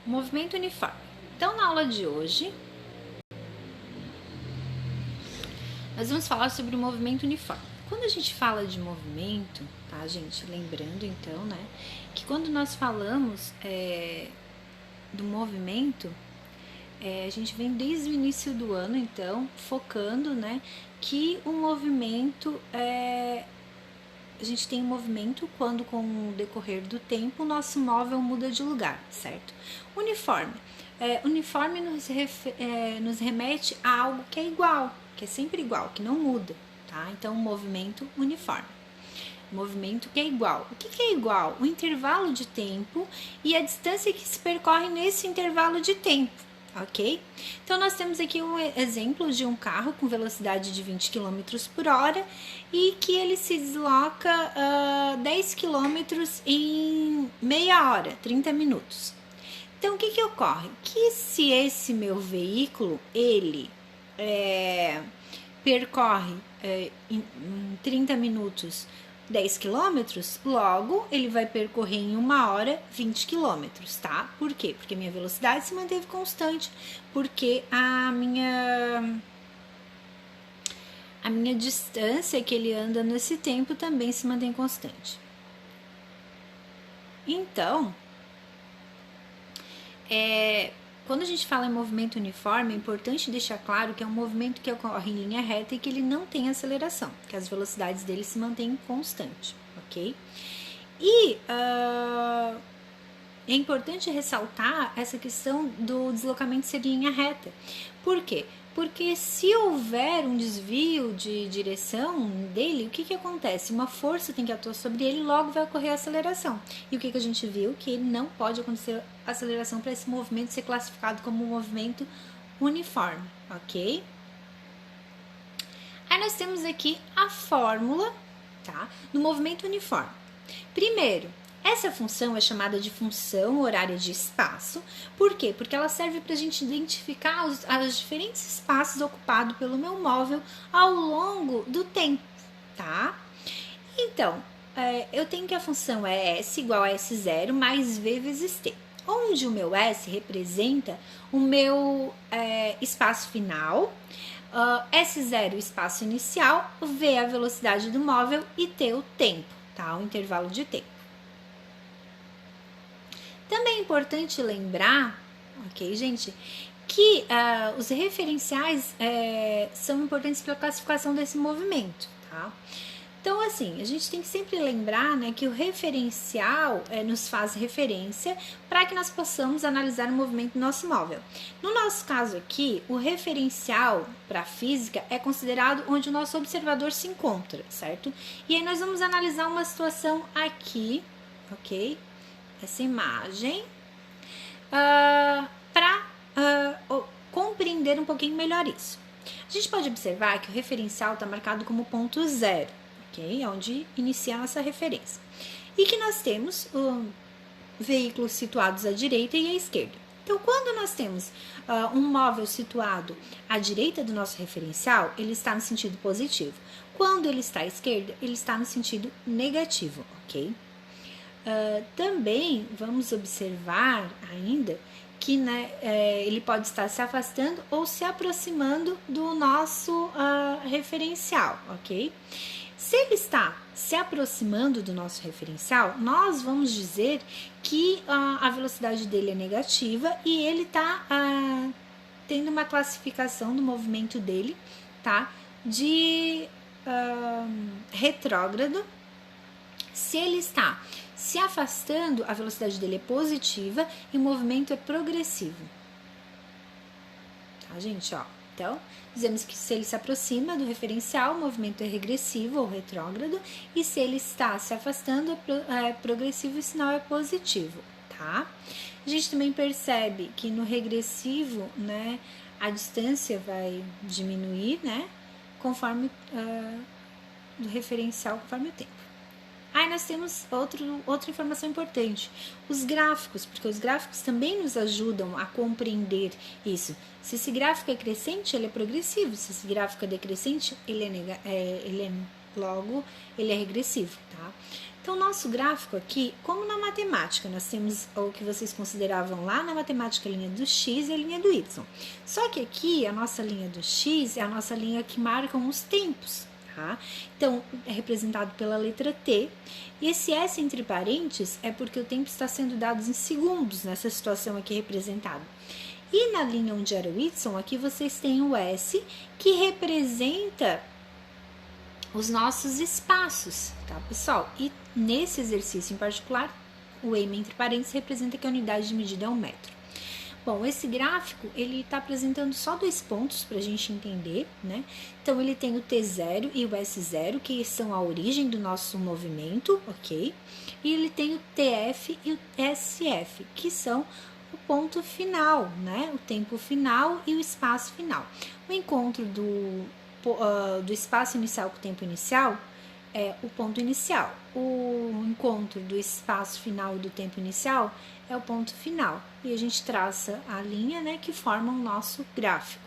Movimento uniforme. Então, na aula de hoje, nós vamos falar sobre o movimento uniforme. Quando a gente fala de movimento, tá, gente? Lembrando, então, né, que quando nós falamos do movimento, a gente vem desde o início do ano, então, focando, né, que o movimento a gente tem um movimento quando, com o decorrer do tempo, o nosso móvel muda de lugar, certo? Uniforme. Uniforme nos remete a algo que é igual, que é sempre igual, que não muda, tá? Então, movimento uniforme. Movimento que é igual. O que é igual? O intervalo de tempo e a distância que se percorre nesse intervalo de tempo, ok? Então, nós temos aqui um exemplo de um carro com velocidade de 20 km por hora e que ele se desloca 10 km em meia hora, 30 minutos. Então, o que ocorre? Que se esse meu veículo, ele percorre em 30 minutos 10 quilômetros, logo ele vai percorrer em 1 hora 20 quilômetros, tá? Por quê? Porque minha velocidade se manteve constante, porque a minha distância que ele anda nesse tempo também se mantém constante. Então, quando a gente fala em movimento uniforme, é importante deixar claro que é um movimento que ocorre em linha reta e que ele não tem aceleração, que as velocidades dele se mantêm constantes, ok? E é importante ressaltar essa questão do deslocamento ser em linha reta. Por quê? Porque se houver um desvio de direção dele, o que acontece? Uma força tem que atuar sobre ele, logo vai ocorrer a aceleração. E o que a gente viu? Que não pode acontecer aceleração para esse movimento ser classificado como um movimento uniforme, ok? Aí nós temos aqui a fórmula, tá, do movimento uniforme. Primeiro, essa função é chamada de função horária de espaço. Por quê? Porque ela serve para a gente identificar os diferentes espaços ocupados pelo meu móvel ao longo do tempo, tá? Então, eu tenho que a função é S igual a S0 mais V vezes T, onde o meu S representa o meu espaço final, S0 o espaço inicial, V a velocidade do móvel e T o tempo, tá? O intervalo de tempo. Também é importante lembrar, ok, gente, que os referenciais são importantes para a classificação desse movimento, tá? Então, assim, a gente tem que sempre lembrar, né, que o referencial nos faz referência para que nós possamos analisar o movimento do nosso móvel. No nosso caso aqui, o referencial para a física é considerado onde o nosso observador se encontra, certo? E aí nós vamos analisar uma situação aqui, ok? Essa imagem para compreender um pouquinho melhor isso. A gente pode observar que o referencial está marcado como ponto zero, ok? Onde inicia a nossa referência. E que nós temos veículos situados à direita e à esquerda. Então, quando nós temos um móvel situado à direita do nosso referencial, ele está no sentido positivo. Quando ele está à esquerda, ele está no sentido negativo, ok? Também vamos observar ainda que, né, ele pode estar se afastando ou se aproximando do nosso referencial, ok? Se ele está se aproximando do nosso referencial, nós vamos dizer que a velocidade dele é negativa e ele está tendo uma classificação do movimento dele, tá, de retrógrado. Se ele está se afastando, a velocidade dele é positiva e o movimento é progressivo. Tá, gente? Ó, então, dizemos que se ele se aproxima do referencial, o movimento é regressivo ou retrógrado, e se ele está se afastando, é progressivo e o sinal é positivo, tá? A gente também percebe que no regressivo, né, a distância vai diminuir, né, conforme do referencial, conforme o tempo. Aí nós temos outra informação importante, os gráficos, porque os gráficos também nos ajudam a compreender isso. Se esse gráfico é crescente, ele é progressivo, se esse gráfico é decrescente, logo ele é regressivo, tá? Então, nosso gráfico aqui, como na matemática, nós temos o que vocês consideravam lá na matemática, a linha do x e a linha do y. Só que aqui, a nossa linha do x é a nossa linha que marca os tempos, tá? Então, é representado pela letra T. E esse S entre parênteses é porque o tempo está sendo dado em segundos, nessa situação aqui representada. E na linha onde era o y, aqui vocês têm o S, que representa os nossos espaços, tá, pessoal? E nesse exercício em particular, o M entre parênteses representa que a unidade de medida é 1 metro. Bom, esse gráfico, ele está apresentando só 2 pontos para a gente entender, né? Então, ele tem o T0 e o S0, que são a origem do nosso movimento, ok? E ele tem o TF e o SF, que são o ponto final, né? O tempo final e o espaço final. O encontro do espaço inicial com o tempo inicial é o ponto inicial. O encontro do espaço final e do tempo inicial é o ponto final. E a gente traça a linha, né, que forma o nosso gráfico.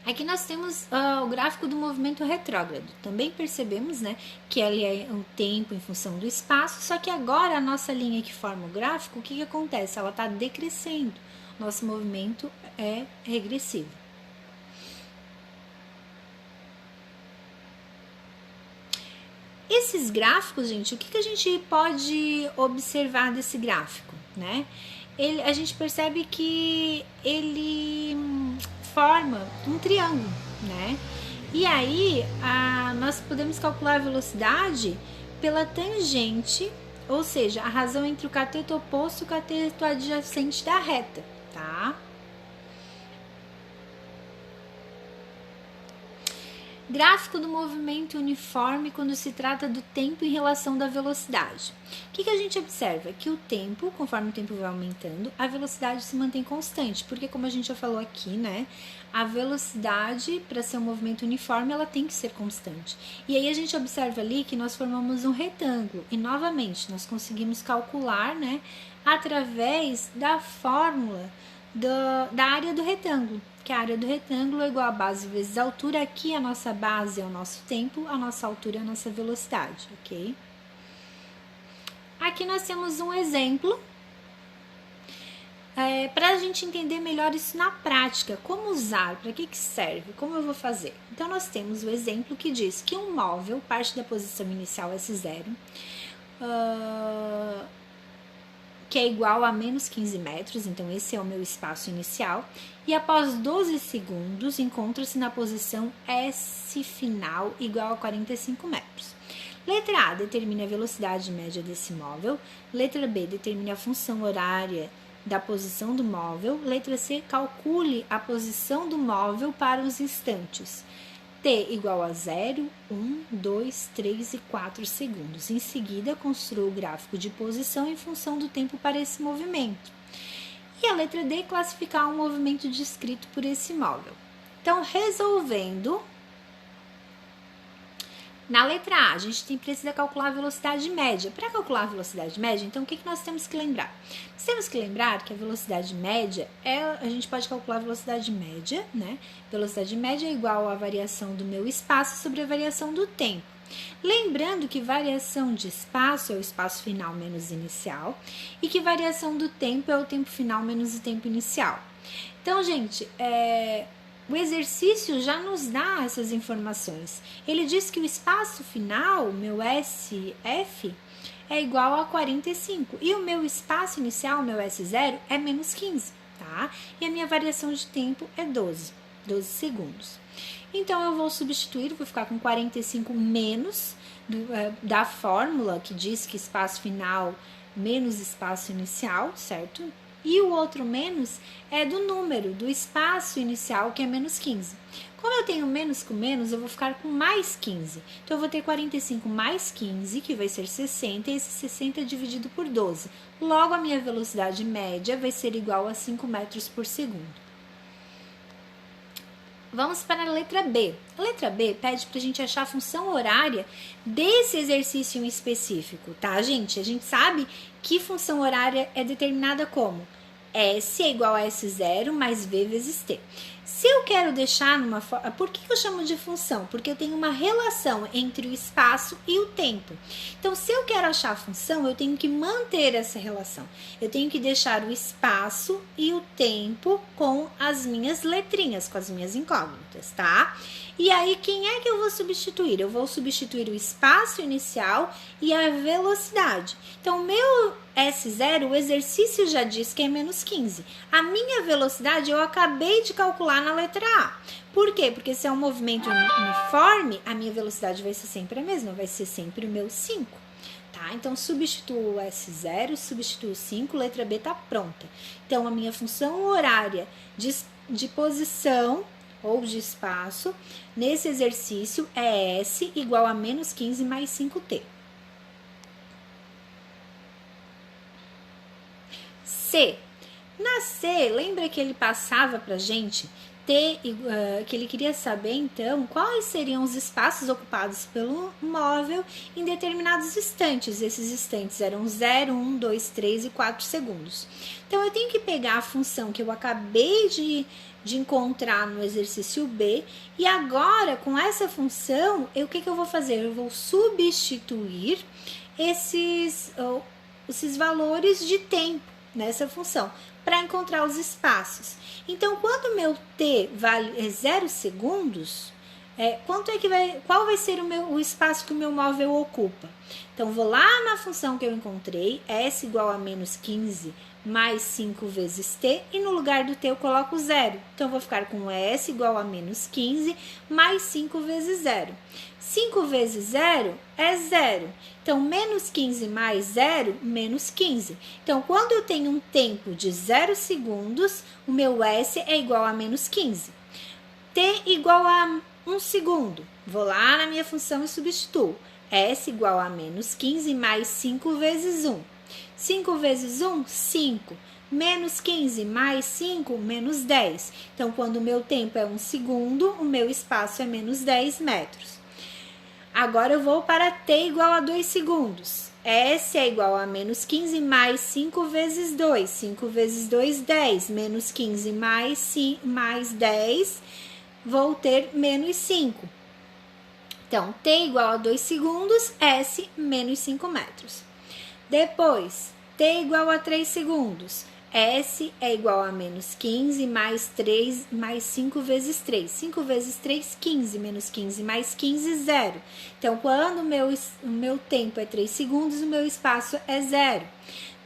Aqui nós temos o gráfico do movimento retrógrado. Também percebemos, né, que ele é um tempo em função do espaço, só que agora a nossa linha que forma o gráfico, o que acontece? Ela está decrescendo. Nosso movimento é regressivo. Esses gráficos, gente, o que a gente pode observar desse gráfico, né? A gente percebe que ele forma um triângulo, né? E aí, nós podemos calcular a velocidade pela tangente, ou seja, a razão entre o cateto oposto e o cateto adjacente da reta, tá? Gráfico do movimento uniforme quando se trata do tempo em relação da velocidade. O que a gente observa? Que o tempo, conforme o tempo vai aumentando, a velocidade se mantém constante, porque como a gente já falou aqui, né, a velocidade para ser um movimento uniforme, ela tem que ser constante. E aí a gente observa ali que nós formamos um retângulo, e novamente, nós conseguimos calcular, né, através da fórmula da área do retângulo, que a área do retângulo é igual a base vezes a altura. Aqui a nossa base é o nosso tempo, a nossa altura é a nossa velocidade, ok? Aqui nós temos um exemplo para a gente entender melhor isso na prática, como usar, para que serve, como eu vou fazer. Então nós temos o exemplo que diz que um móvel parte da posição inicial S0, que é igual a menos 15 metros, então esse é o meu espaço inicial, e após 12 segundos encontra-se na posição S final igual a 45 metros. Letra A determina a velocidade média desse móvel, letra B determina a função horária da posição do móvel, letra C calcule a posição do móvel para os instantes. T igual a 0, 1, 2, 3 e 4 segundos. Em seguida, construa o gráfico de posição em função do tempo para esse movimento. E a letra D, classificar um movimento descrito por esse móvel. Então, resolvendo, na letra A, a gente precisa calcular a velocidade média. Para calcular a velocidade média, então, o que nós temos que lembrar? Nós temos que lembrar que a velocidade média, a gente pode calcular a velocidade média, né? Velocidade média é igual à variação do meu espaço sobre a variação do tempo. Lembrando que variação de espaço é o espaço final menos inicial e que variação do tempo é o tempo final menos o tempo inicial. Então, gente, o exercício já nos dá essas informações. Ele diz que o espaço final, meu SF, é igual a 45. E o meu espaço inicial, meu S0, é menos 15, tá? E a minha variação de tempo é 12 segundos. Então, eu vou substituir, vou ficar com 45 menos da fórmula que diz que espaço final menos espaço inicial, certo? E o outro menos é do número, do espaço inicial, que é menos 15. Como eu tenho menos com menos, eu vou ficar com mais 15. Então, eu vou ter 45 mais 15, que vai ser 60, e esse 60 é dividido por 12. Logo, a minha velocidade média vai ser igual a 5 metros por segundo. Vamos para a letra B. A letra B pede para a gente achar a função horária desse exercício em específico, tá, gente? A gente sabe que função horária é determinada como S é igual a S0 mais V vezes T. Se eu quero deixar numa forma... Por que eu chamo de função? Porque eu tenho uma relação entre o espaço e o tempo. Então, se eu quero achar a função, eu tenho que manter essa relação. Eu tenho que deixar o espaço e o tempo com as minhas letrinhas, com as minhas incógnitas, tá? E aí, quem é que eu vou substituir? Eu vou substituir o espaço inicial e a velocidade. Então, o meu S0, o exercício já diz que é menos 15. A minha velocidade eu acabei de calcular na letra A. Por quê? Porque se é um movimento uniforme, a minha velocidade vai ser sempre a mesma, vai ser sempre o meu 5. Tá? Então, substituo o S0, substituo o 5, letra B está pronta. Então, a minha função horária de posição ou de espaço nesse exercício é S igual a menos 15 mais 5T. C. Na C, lembra que ele passava pra gente que ele queria saber, então, quais seriam os espaços ocupados pelo móvel em determinados instantes. Esses instantes eram 0, 1, 2, 3 e 4 segundos. Então, eu tenho que pegar a função que eu acabei de encontrar no exercício B, e agora, com essa função, o que eu vou fazer? Eu vou substituir esses valores de tempo nessa função, para encontrar os espaços. Então, quando o meu T vale 0 segundos, qual vai ser o espaço que o meu móvel ocupa? Então, vou lá na função que eu encontrei, S igual a menos 15 mais 5 vezes T, e no lugar do T eu coloco 0. Então, eu vou ficar com S igual a menos 15 mais 5 vezes 0. 5 vezes 0 é 0. Então, menos 15 mais 0, menos 15. Então, quando eu tenho um tempo de 0 segundos, o meu S é igual a menos 15. T igual a 1 segundo. Vou lá na minha função e substituo. S igual a menos 15 mais 5 vezes 1. 5 vezes 1, 5. Menos 15 mais 5, menos 10. Então, quando o meu tempo é 1 segundo, o meu espaço é menos 10 metros. Agora eu vou para T igual a 2 segundos. S é igual a menos 15 mais 5 vezes 2. 5 vezes 2, 10. Menos 15 mais 10, vou ter menos 5. Então, T igual a 2 segundos, S menos 5 metros. Depois, T igual a 3 segundos. S é igual a menos 15 mais 3 mais 5 vezes 3. 5 vezes 3, 15. Menos 15 mais 15, 0. Então, quando o meu tempo é 3 segundos, o meu espaço é 0.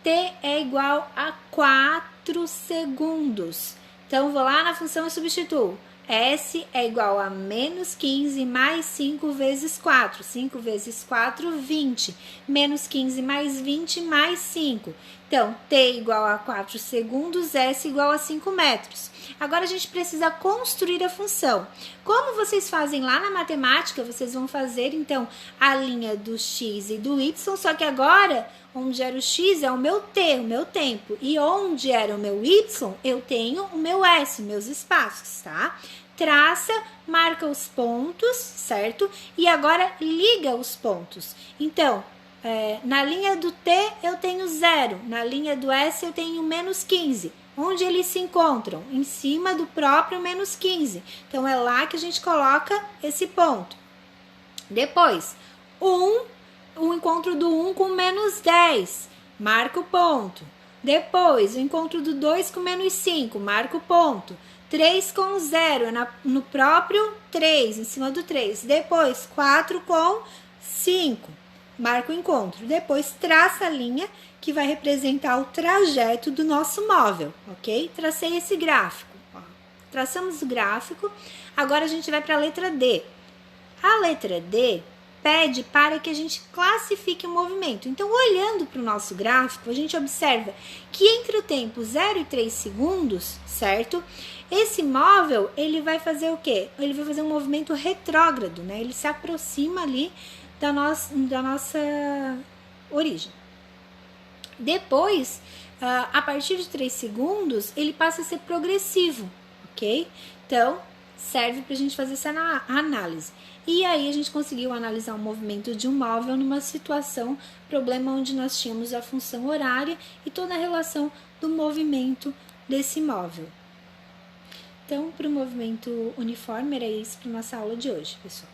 T é igual a 4 segundos. Então, vou lá na função e substituo. S é igual a menos 15 mais 5 vezes 4. 5 vezes 4, 20. Menos 15 mais 20 mais 5. Então, T igual a 4 segundos, S igual a 5 metros. Agora, a gente precisa construir a função. Como vocês fazem lá na matemática, vocês vão fazer, então, a linha do X e do Y, só que agora, onde era o X é o meu T, o meu tempo. E onde era o meu Y, eu tenho o meu S, meus espaços, tá? Traça, marca os pontos, certo? E agora liga os pontos. Então, na linha do T eu tenho 0, na linha do S eu tenho menos 15. Onde eles se encontram? Em cima do próprio menos 15. Então, é lá que a gente coloca esse ponto. Depois, o encontro do 1 com menos 10, marca o ponto. Depois, o encontro do 2 com menos 5, marca o ponto. 3 com 0, no próprio 3, em cima do 3. Depois, 4 com 5, marca o encontro. Depois, traça a linha que vai representar o trajeto do nosso móvel, ok? Tracei esse gráfico. Ó. Traçamos o gráfico. Agora, a gente vai para a letra D. A letra D pede para que a gente classifique o movimento. Então, olhando para o nosso gráfico, a gente observa que entre o tempo 0 e 3 segundos, certo? Esse móvel, ele vai fazer o quê? Ele vai fazer um movimento retrógrado, né? Ele se aproxima ali da nossa origem. Depois, a partir de 3 segundos, ele passa a ser progressivo, ok? Então, serve para a gente fazer essa análise. E aí, a gente conseguiu analisar o movimento de um móvel numa situação, problema onde nós tínhamos a função horária e toda a relação do movimento desse móvel. Então, para o movimento uniforme, era isso para nossa aula de hoje, pessoal.